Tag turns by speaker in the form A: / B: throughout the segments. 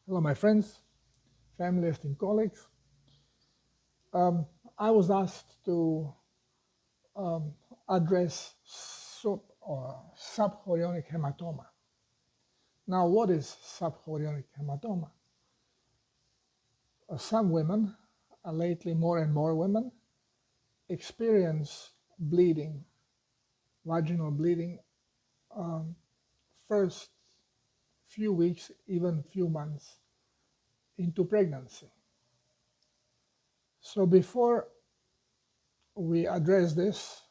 A: Hello, my friends, family, esteemed colleagues. I was asked to address subchorionic hematoma. Now, what is subchorionic hematoma? Some women, lately more and more women, experience bleeding, vaginal bleeding, first few weeks, even few months into pregnancy. So before we address this,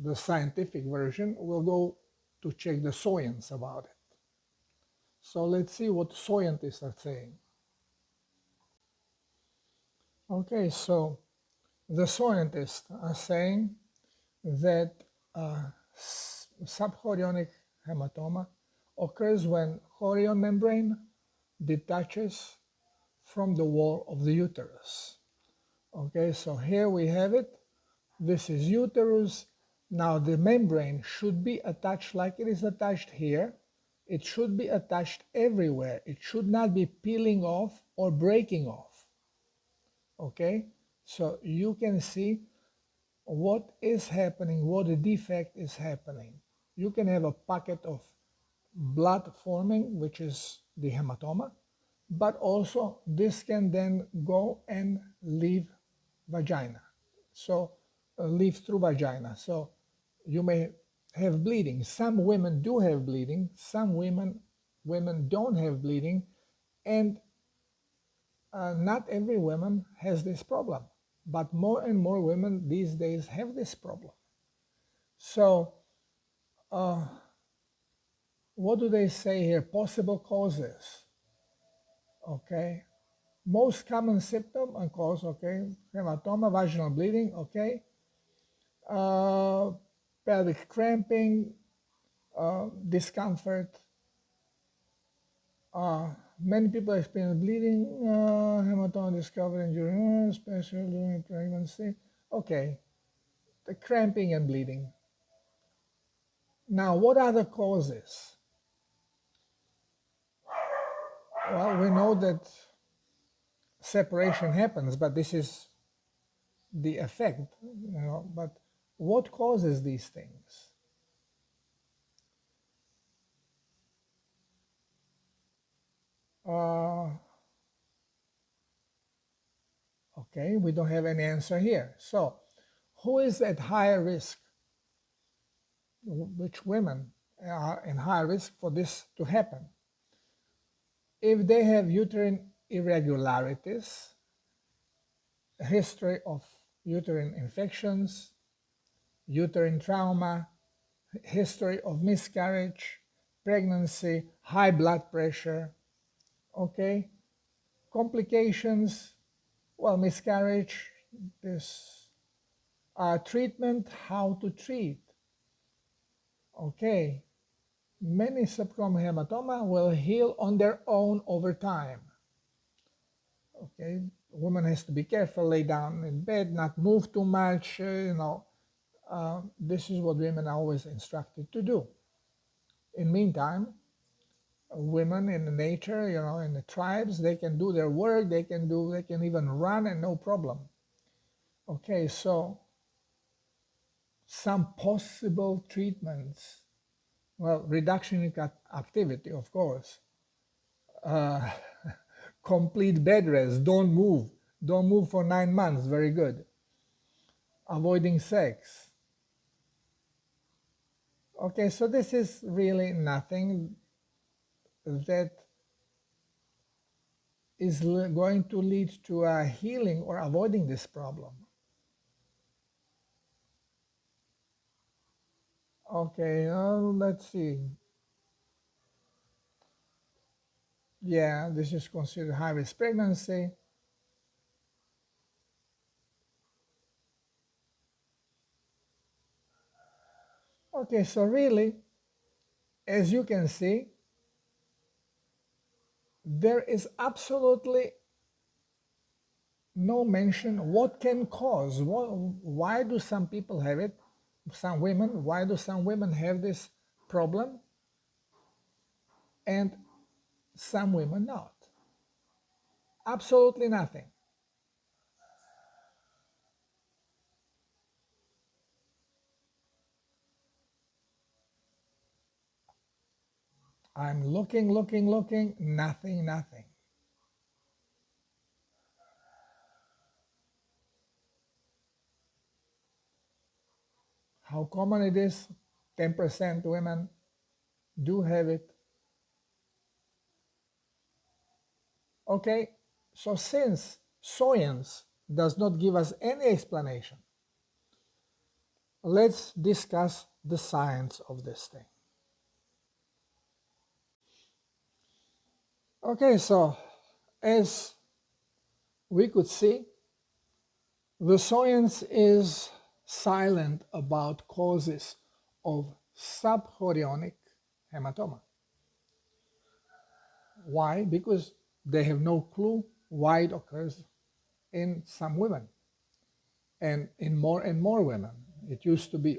A: the scientific version, we'll go to check the science about it. So let's see what scientists are saying. Okay, so the scientists are saying that subchorionic hematoma occurs when chorion membrane detaches from the wall of the uterus. Okay, so here we have it. This is uterus. Now the membrane should be attached like it is attached here. It should be attached everywhere. It should not be peeling off or breaking off. Okay, so you can see what is happening, what the defect is happening. You can have a pocket of blood forming, which is the hematoma, but also this can then go and leave vagina. So leave through vagina. So you may have bleeding. Some women do have bleeding. Some women don't have bleeding, and not every woman has this problem. But more and more women these days have this problem. So what do they say here? Possible causes. Okay. Most common symptom and cause, okay, hematoma, vaginal bleeding, okay, pelvic cramping, discomfort. Many people experience bleeding, hematoma discovered during, especially during pregnancy. Okay, the cramping and bleeding. Now, what are the causes? Well, we know that separation happens, but this is the effect, you know, but what causes these things? Okay, we don't have any answer here. So, who is at higher risk? Which women are in higher risk for this to happen? If they have uterine irregularities, a history of uterine infections, uterine trauma, history of miscarriage, pregnancy, high blood pressure, okay, complications, well, miscarriage, this treatment, how to treat. Okay, many subchorionic hematoma will heal on their own over time. Okay, woman has to be careful, lay down in bed, not move too much, this is what women are always instructed to do. In meantime, women in the nature, you know, in the tribes, they can do their work, they can even run and no problem. Okay, so some possible treatments, well, reduction in activity, of course, complete bed rest, don't move for 9 months, very good. Avoiding sex. Okay, so this is really nothing that is going to lead to a healing or avoiding this problem. Okay, let's see. Yeah, this is considered high-risk pregnancy. Okay, so really, as you can see, there is absolutely no mention what can cause. Why do some people have it? Some women, why do some women have this problem and some women not? Absolutely nothing. I'm looking, looking, looking, nothing, nothing. How common it is? 10% women do have it. Okay, so since science does not give us any explanation, let's discuss the science of this thing. Okay, so as we could see, the science is silent about causes of subchorionic hematoma. Why? Because they have no clue why it occurs in some women and in more and more women. It used to be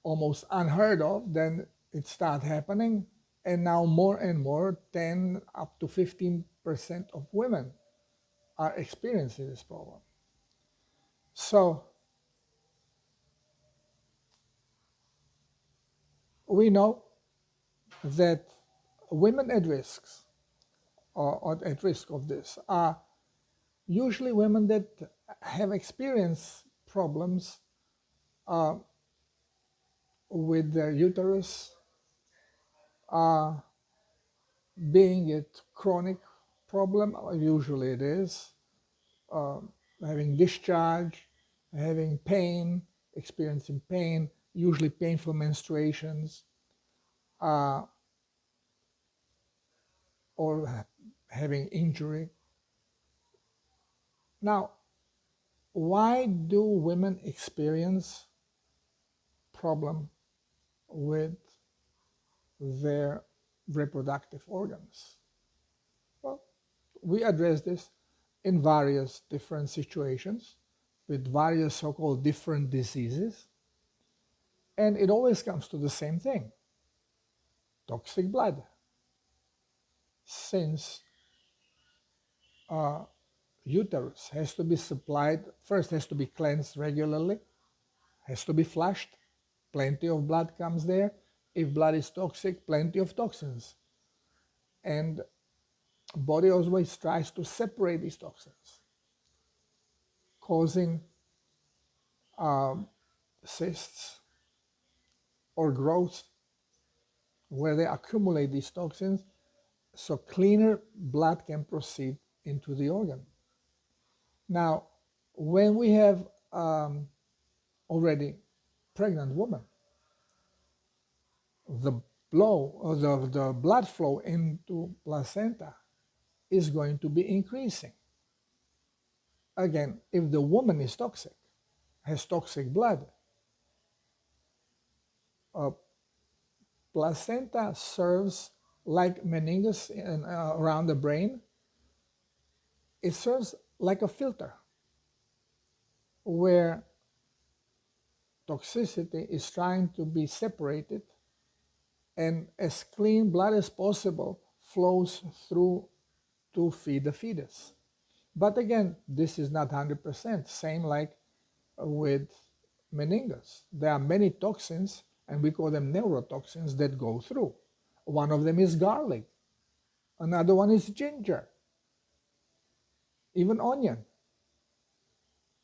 A: almost unheard of, then it started happening, and now more and more, 10 up to 15% of women are experiencing this problem. So we know that women at risks or at risk of this are usually women that have experienced problems with their uterus, being it chronic problem, usually it is, having discharge, having pain, experiencing pain, usually painful menstruations, or having injury. Now, why do women experience problem with their reproductive organs? Well, we address this in various different situations with various so-called different diseases, and it always comes to the same thing: toxic blood. Since uterus has to be supplied, first has to be cleansed regularly, has to be flushed, plenty of blood comes there. If blood is toxic, plenty of toxins. And body always tries to separate these toxins, causing cysts or growths where they accumulate these toxins, so cleaner blood can proceed into the organ. Now, when we have already pregnant woman, the the blood flow into placenta is going to be increasing. Again, if the woman is toxic, has toxic blood, placenta serves like meninges around the brain. It serves like a filter where toxicity is trying to be separated and as clean blood as possible flows through to feed the fetus. But again, this is not 100%, same like with meninges. There are many toxins, and we call them neurotoxins, that go through. One of them is garlic. Another one is ginger. Even onion.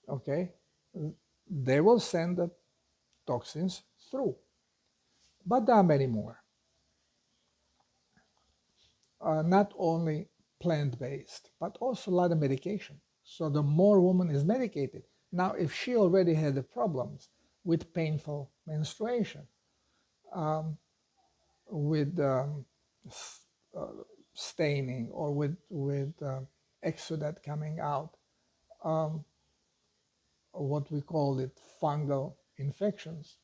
A: Okay? They will send the toxins through. But there are many more. Not only plant-based, but also a lot of medication. So the more woman is medicated. Now, if she already had the problems with painful menstruation, with staining, or with exudate coming out, what we call it fungal infections,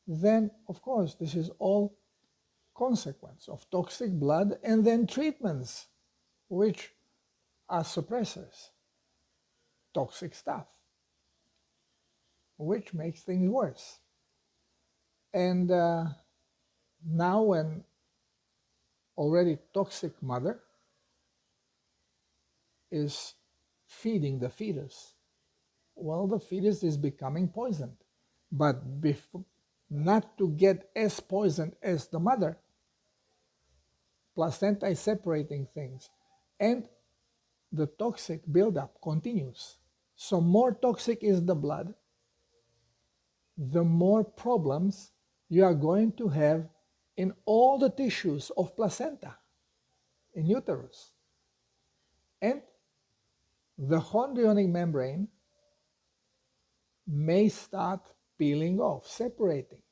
A: then of course this is all consequence of toxic blood, and then treatments which are suppressors, toxic stuff, which makes things worse. And now when already toxic mother, is feeding the fetus. Well, the fetus is becoming poisoned. But not to get as poisoned as the mother, placenta is separating things. And the toxic buildup continues. So more toxic is the blood, the more problems you are going to have in all the tissues of placenta, in uterus. And the chorionic membrane may start peeling off, separating,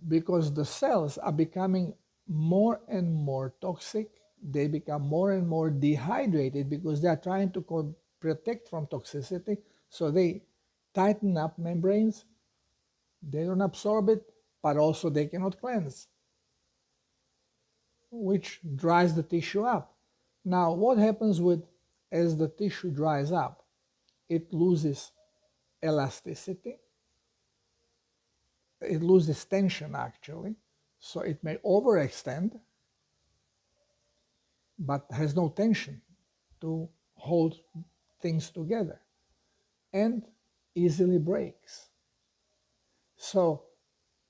A: because the cells are becoming more and more toxic. They become more and more dehydrated because they are trying to protect from toxicity. So they tighten up membranes. They don't absorb it, but also they cannot cleanse, which dries the tissue up. Now, what happens as the tissue dries up? It loses elasticity. It loses tension, actually. So it may overextend, but has no tension to hold things together, and easily breaks. So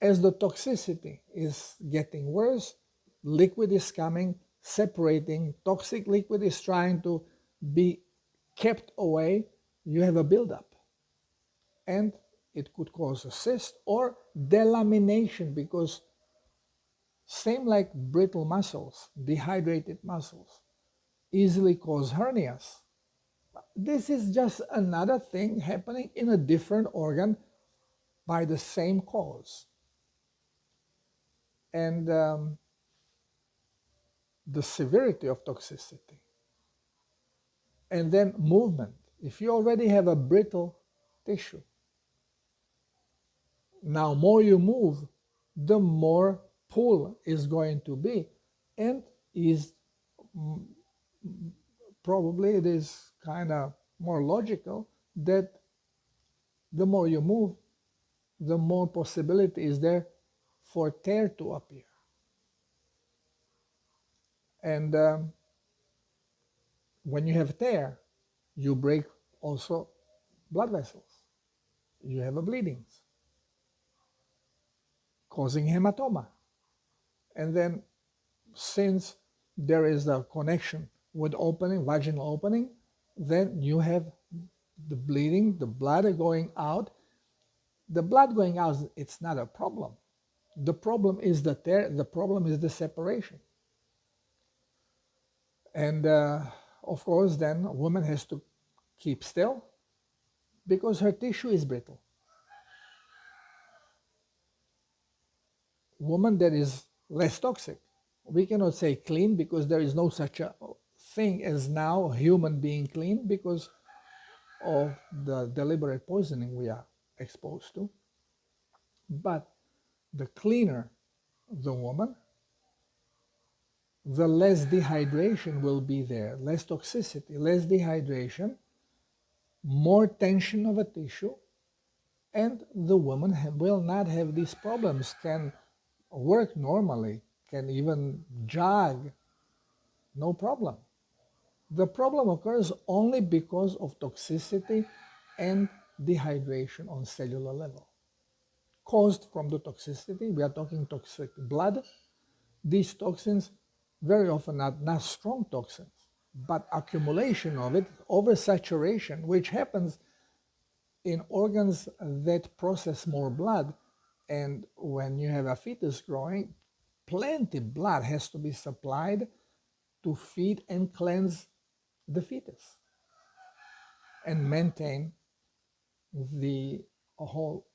A: as the toxicity is getting worse, liquid is coming, separating, toxic liquid is trying to be kept away, you have a buildup. And it could cause a cyst or delamination, because same like brittle muscles, dehydrated muscles, easily cause hernias. This is just another thing happening in a different organ by the same cause. And the severity of toxicity. And then movement. If you already have a brittle tissue, now more you move, the more pull is going to be, and is probably it is kind of more logical that the more you move, the more possibility is there for tear to appear. And when you have tear, you break also blood vessels. You have a bleedings, causing hematoma. And then since there is a connection with opening, vaginal opening, then you have the bleeding, the blood going out. The blood going out, it's not a problem. The problem is the tear, the problem is the separation. And of course, then a woman has to keep still because her tissue is brittle. Woman that is less toxic, we cannot say clean, because there is no such a thing as now human being clean because of the deliberate poisoning we are exposed to. But the cleaner the woman, the less dehydration will be there, less toxicity, less dehydration, more tension of a tissue, and the woman will not have these problems, can work normally, can even jog, no problem. The problem occurs only because of toxicity and dehydration on cellular level. Caused from the toxicity, we are talking toxic blood. These toxins, very often not strong toxins, but accumulation of it, oversaturation, which happens in organs that process more blood. And when you have a fetus growing, plenty blood has to be supplied to feed and cleanse the fetus and maintain the whole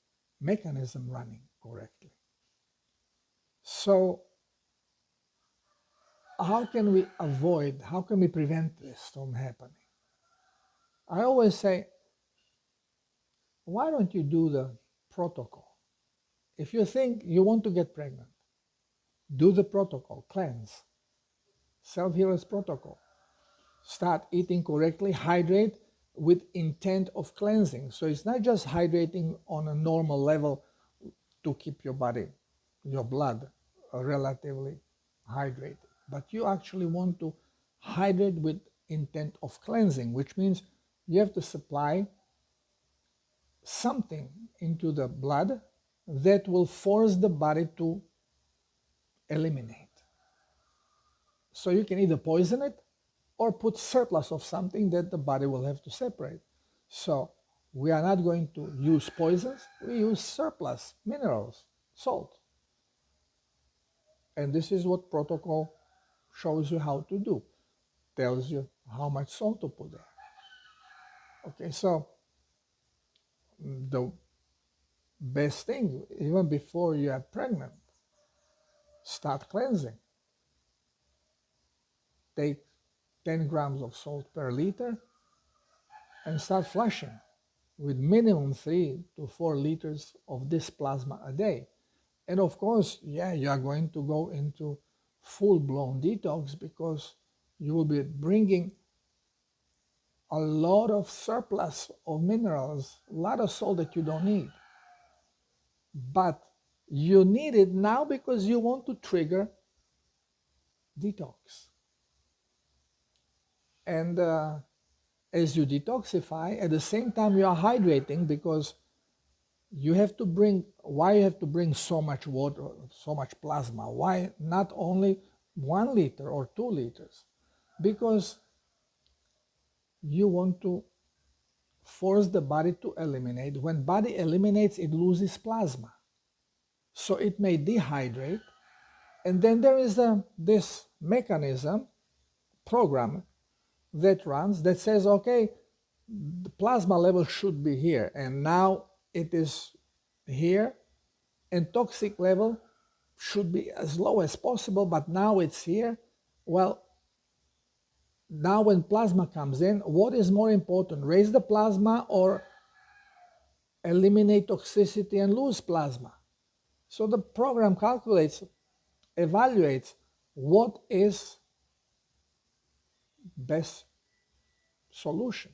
A: mechanism running correctly. So how can we avoid, how can we prevent this from happening? I always say, why don't you do the protocol? If you think you want to get pregnant, do the protocol, cleanse, self-healers protocol. Start eating correctly, hydrate with intent of cleansing. So it's not just hydrating on a normal level to keep your body, your blood relatively hydrated, but you actually want to hydrate with intent of cleansing, which means you have to supply something into the blood that will force the body to eliminate. So you can either poison it or put surplus of something that the body will have to separate. So we are not going to use poisons, we use surplus minerals, salt. And this is what protocol shows you how to do. Tells you how much salt to put there. Okay, so the best thing, even before you are pregnant, start cleansing. Take 10 grams of salt per liter and start flushing with minimum 3 to 4 liters of this plasma a day. And of course, yeah, you are going to go into full-blown detox because you will be bringing a lot of surplus of minerals, a lot of salt that you don't need. But you need it now because you want to trigger detox. And as you detoxify, at the same time you are hydrating because you have to bring, why you have to bring so much water, so much plasma? Why not only 1 liter or 2 liters? Because you want to force the body to eliminate. When body eliminates, it loses plasma. So it may dehydrate. And then there is this mechanism, program, that runs, that says, okay, the plasma level should be here. And now it is here. And toxic level should be as low as possible, but now it's here. Well, now when plasma comes in, what is more important, raise the plasma or eliminate toxicity and lose plasma? So the program calculates, evaluates what is best solution.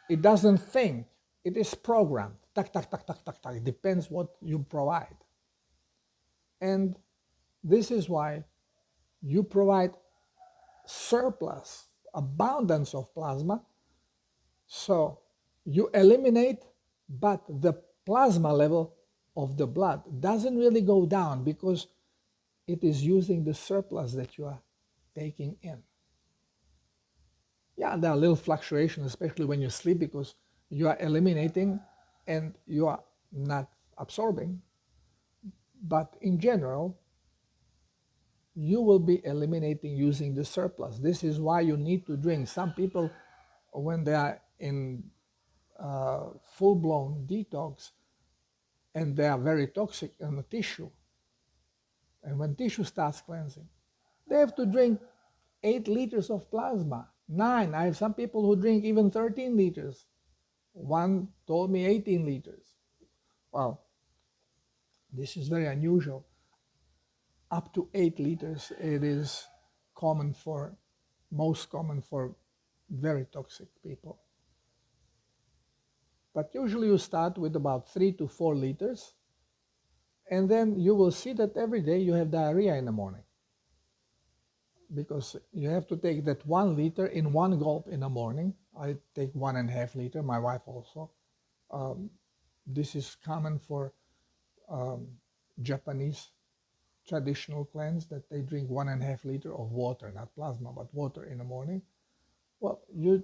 A: It doesn't think, it is programmed. Tak, tak, tak, tak, tak, tak. It depends what you provide. And this is why you provide surplus, abundance of plasma. So you eliminate, but the plasma level of the blood doesn't really go down because it is using the surplus that you are taking in. Yeah, there are little fluctuations, especially when you sleep, because you are eliminating and you are not absorbing. But in general, you will be eliminating using the surplus. This is why you need to drink. Some people, when they are in full-blown detox and they are very toxic in the tissue, and when tissue starts cleansing, they have to drink 8 liters of plasma, 9. I have some people who drink even 13 liters. One told me 18 liters. Well, this is very unusual. Up to 8 liters, it is common for, most common for very toxic people. But usually you start with about 3 to 4 liters, and then you will see that every day you have diarrhea in the morning. Because you have to take that 1 liter in one gulp in the morning. I take 1.5 liters, my wife also. This is common for Japanese traditional cleanse, that they drink 1.5 liters of water, not plasma, but water in the morning. Well, you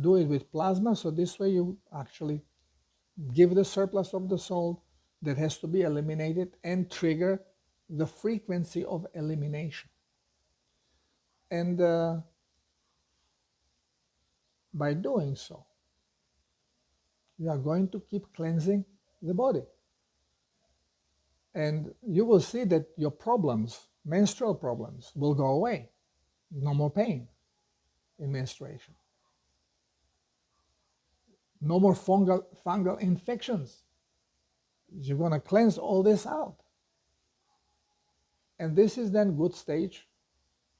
A: do it with plasma, so this way you actually give the surplus of the salt that has to be eliminated and trigger the frequency of elimination. And by doing so, you are going to keep cleansing the body. And you will see that your problems, menstrual problems, will go away. No more pain in menstruation. No more fungal infections. You're going to cleanse all this out. And this is then good stage.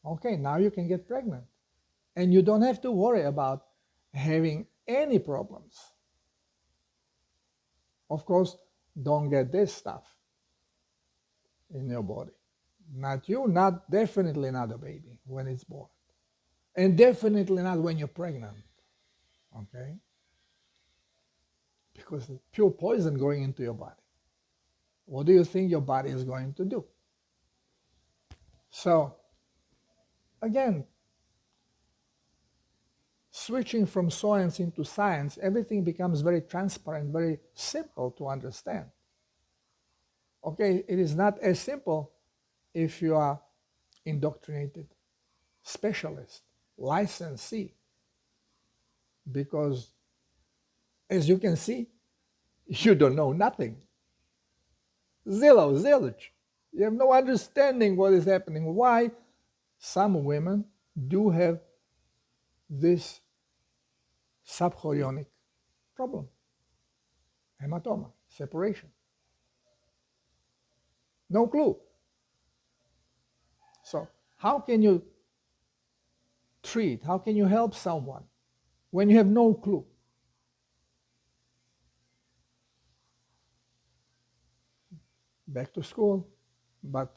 A: Okay, now you can get pregnant. And you don't have to worry about having any problems. Of course, don't get this stuff in your body. Not you, definitely not a baby when it's born. And definitely not when you're pregnant, okay? Because it's pure poison going into your body. What do you think your body is going to do? So, again, switching from science into science, everything becomes very transparent, very simple to understand. Okay, it is not as simple if you are indoctrinated, specialist, licensee, because as you can see, you don't know nothing. Zilch. You have no understanding what is happening. Why some women do have this subchorionic problem, hematoma, separation. No clue. So how can you treat, how can you help someone when you have no clue? Back to school, but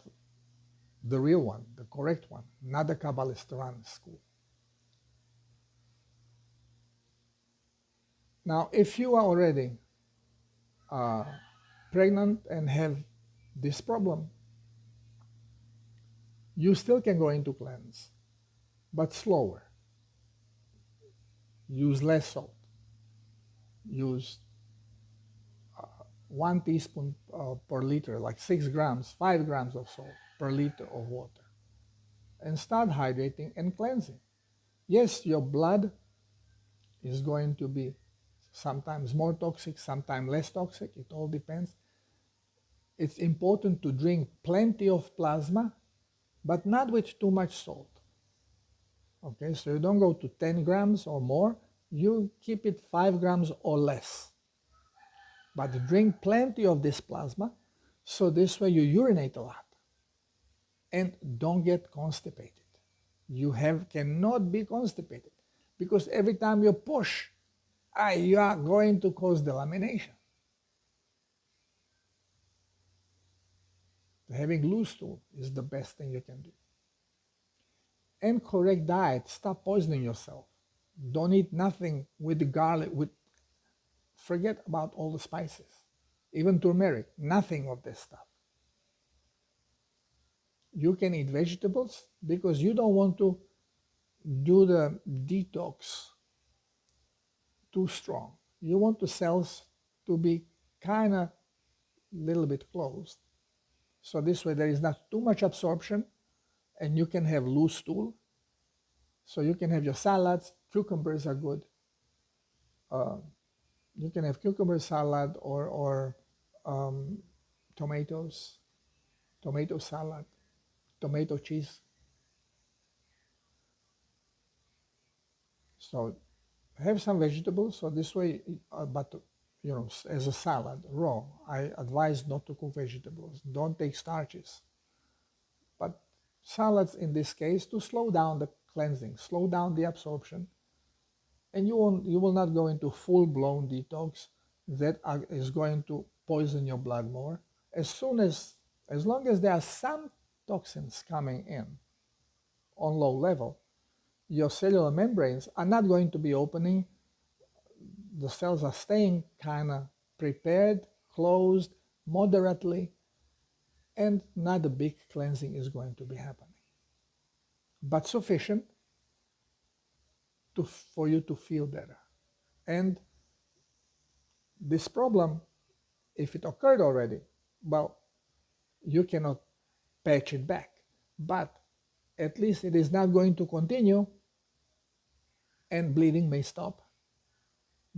A: the real one, the correct one, not the Kabbalist run school. Now, if you are already pregnant and have this problem, you still can go into cleanse, but slower. Use less salt. Use 1 teaspoon per liter, like 6 grams, 5 grams of salt per liter of water. And start hydrating and cleansing. Yes, your blood is going to be sometimes more toxic, sometimes less toxic. It all depends. It's important to drink plenty of plasma, but not with too much salt. Okay, so you don't go to 10 grams or more. You keep it 5 grams or less. But drink plenty of this plasma, so this way you urinate a lot. And don't get constipated. You cannot be constipated, because every time you push, you are going to cause delamination. Having loose stool is the best thing you can do. And correct diet. Stop poisoning yourself. Don't eat nothing with the garlic. Forget about all the spices. Even turmeric. Nothing of this stuff. You can eat vegetables because you don't want to do the detox too strong. You want the cells to be kind of little bit closed. So this way there is not too much absorption, and you can have loose stool. So you can have your salads. Cucumbers are good. You can have cucumber salad or tomatoes, tomato salad, tomato cheese. So have some vegetables. So this way, but you know, as a salad, raw. I advise not to cook vegetables. Don't take starches. But salads in this case, to slow down the cleansing, slow down the absorption, and you will not go into full-blown detox that is going to poison your blood more. As long as there are some toxins coming in on low level, your cellular membranes are not going to be opening. The cells are staying kind of prepared, closed, moderately, and not a big cleansing is going to be happening. But sufficient for you to feel better. And this problem, if it occurred already, well, you cannot patch it back. But at least it is not going to continue, and bleeding may stop,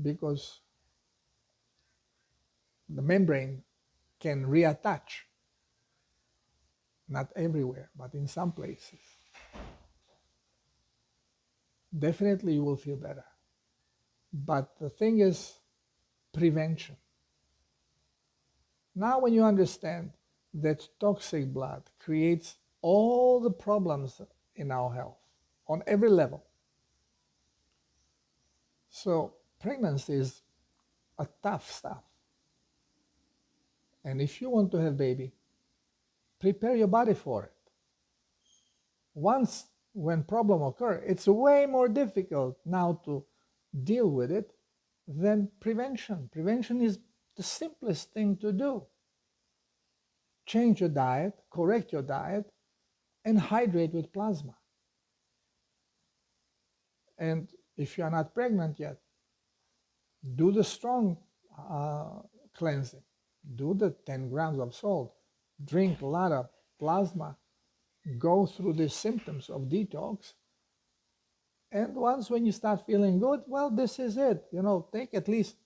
A: because the membrane can reattach. Not everywhere, but in some places. Definitely you will feel better. But the thing is prevention. Now when you understand that toxic blood creates all the problems in our health on every level. So pregnancy is a tough stuff. And if you want to have baby, prepare your body for it. Once when problem occur, it's way more difficult now to deal with it than prevention. Prevention is the simplest thing to do. Change your diet, correct your diet, and hydrate with plasma. And if you are not pregnant yet, do the strong cleansing. Do the 10 grams of salt. Drink a lot of plasma. Go through the symptoms of detox. And once when you start feeling good, well, this is it. You know, take at least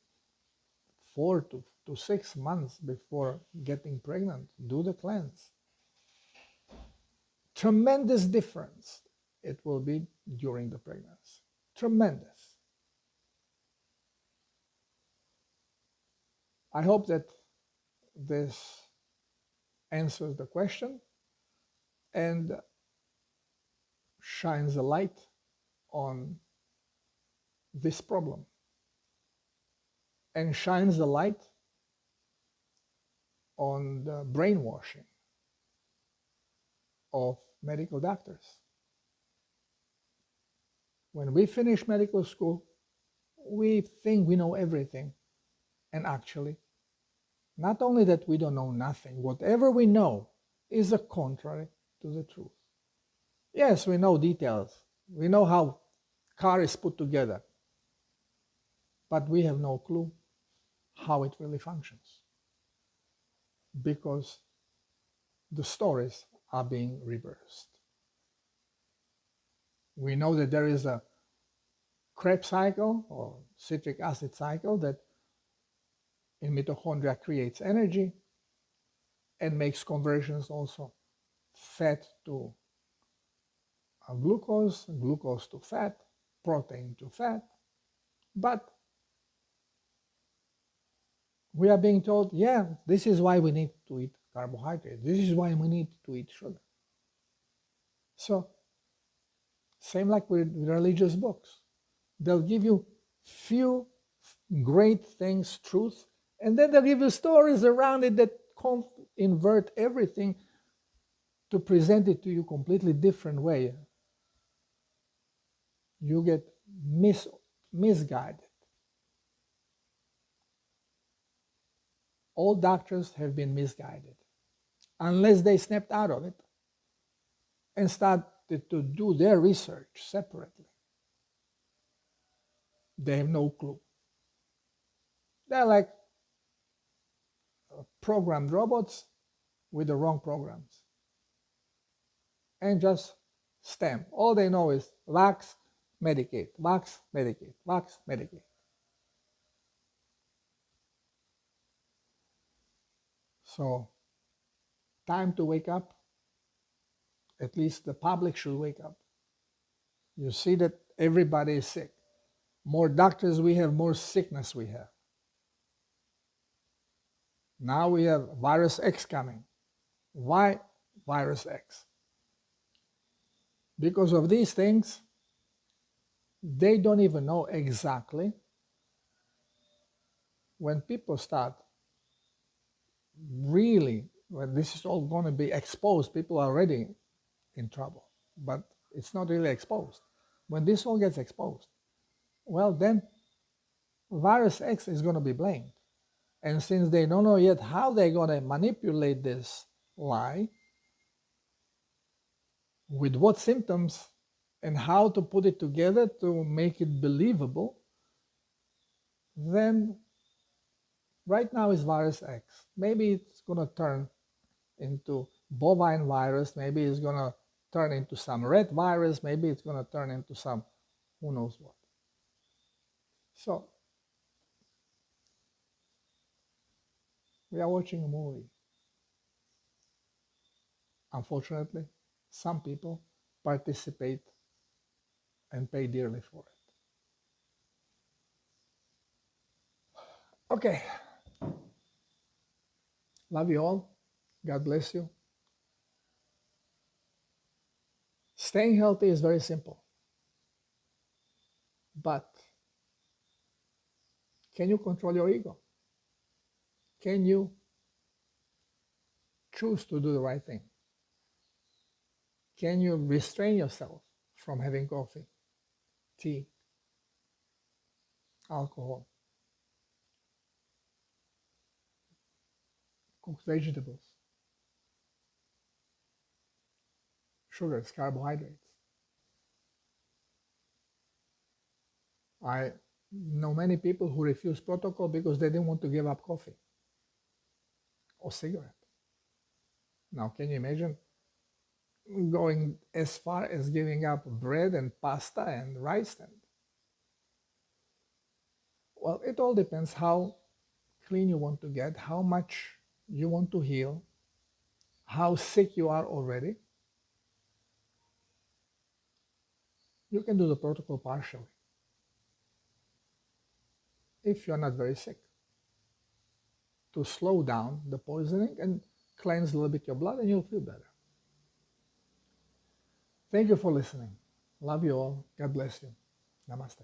A: 4 to 6 months before getting pregnant. Do the cleanse. Tremendous difference it will be during the pregnancy. Tremendous. I hope that this answers the question and shines a light on this problem and shines a light on the brainwashing of medical doctors. When we finish medical school, we think we know everything, and actually, not only that we don't know nothing, whatever we know is a contrary to the truth. Yes, we know details. We know how car is put together, but we have no clue how it really functions because the stories are being reversed. We know that there is a Krebs cycle or citric acid cycle that in mitochondria creates energy and makes conversions also fat to glucose, glucose to fat, protein to fat. But we are being told, yeah, this is why we need to eat carbohydrates. This is why we need to eat sugar. So, same like with religious books. They'll give you few great things, truth, and then they'll give you stories around it that invert everything to present it to you completely different way. You get misguided. All doctors have been misguided unless they snapped out of it and started to do their research separately. They have no clue. They're like programmed robots with the wrong programs and just stamp. All they know is wax, medicate, wax, medicate, wax, medicate. So, time to wake up. At least the public should wake up. You see that everybody is sick. More doctors we have, more sickness we have. Now we have virus X coming. Why virus X? Because of these things, they don't even know exactly when people start really, when this is all going to be exposed, people are already in trouble, but it's not really exposed. When this all gets exposed, well, then virus X is going to be blamed. And since they don't know yet how they're going to manipulate this lie, with what symptoms, and how to put it together to make it believable, then right now is virus X. Maybe it's going to turn into bovine virus. Maybe it's going to turn into some rat virus. Maybe it's going to turn into some who knows what. So, we are watching a movie. Unfortunately, some people participate and pay dearly for it. Okay. Love you all. God bless you. Staying healthy is very simple. But can you control your ego? Can you choose to do the right thing? Can you restrain yourself from having coffee, tea, alcohol, cooked vegetables, sugars, carbohydrates. I know many people who refuse protocol because they didn't want to give up coffee or cigarette. Now, can you imagine going as far as giving up bread and pasta and rice? And well, it all depends how clean you want to get, how much you want to heal, how sick you are already. You can do the protocol partially if you're not very sick, to slow down the poisoning and cleanse a little bit your blood, and you'll feel better. Thank you for listening. Love you all. God bless you. Namaste.